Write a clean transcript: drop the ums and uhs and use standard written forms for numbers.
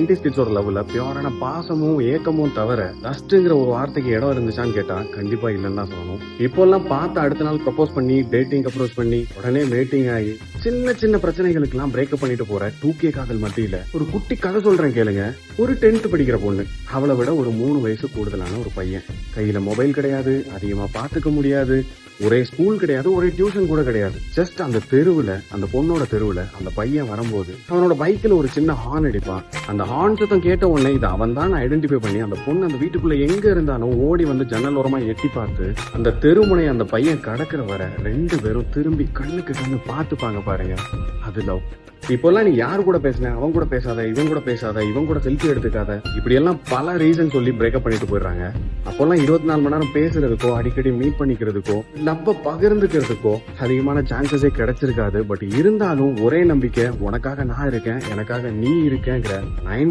90s கிட்ஸோட லவ்ல பியூரான பாசமும் ஏக்கமும் தவிர லஸ்ட்ங்கிற ஒரு வார்த்தைக்கு இடம் இருந்துச்சான்னு கேட்டா கண்டிப்பா இல்லைன்னு தான் சொல்லணும். இப்போல்லாம் பார்த்து அடுத்த நாள் ப்ரப்போஸ் பண்ணி டேட்டிங் அப்ரோச் பண்ணி உடனே மேட்டிங் ஆகி சின்ன சின்ன பிரச்சனைகளுக்கு எல்லாம் பிரேக்கப் பண்ணிட்டு போற 2K காதல் மத்தியில ஒரு குட்டி கதை சொல்றேன் கேளுங்க. ஒரு 10th படிக்கிற பொண்ணு, அவளை விட ஒரு 3 வயசு கூடுதலான ஒரு பையன். கையில மொபைல் கிடையாது, அதிகமா பாத்துக்க முடியாது, ஒரே ஸ்கூல் கிடையாது, ஒரே டியூஷன் கூட கிடையாது. ஜஸ்ட் அந்த தெருவுல, அந்த பொண்ணோட தெருவுல அந்த பையன் வரும்போது அவனோட பைக்ல ஒரு சின்ன ஹார்ன் அடிப்பான். அந்த ஹார்ன் சத்தம் கேட்ட உடனே இது அவன் தான் ஐடென்டிஃபை பண்ணி அந்த பொண்ணு அந்த வீட்டுக்குள்ள எங்க இருந்தாலும் ஓடி வந்து ஜன்னல் ஓரமா எட்டி பார்த்து அந்த தெருமுனை அந்த பையன் கடக்கிற வர 2 பேரும் திரும்பி கண்ணுக்கு கண்ணு பார்த்துப்பாங்க பாருங்க. அது லவ். இப்போல்லாம் நீ யாரு கூட பேசின, அவன் கூட பேசாத, இவன் கூட பேசாத, இவன் கூட செல்ஃபி எடுத்துக்காத, இப்படி எல்லாம் பல ரீசன் சொல்லி பிரேக்கப் பண்ணிட்டு போயிடுறாங்க. அப்போல்லாம் 24 மணி நேரம் பேசுறதுக்கோ அடிக்கடி மீட் பண்ணிக்கிறதுக்கோ லவ்வ பகிர்ந்துக்கிறதுக்கோ அதிகமான சான்சஸே கிடைச்சிருக்காது. பட் இருந்தாலும் ஒரே நம்பிக்கை, உனக்காக நான் இருக்கேன், எனக்காக நீ இருக்கேங்கிற 9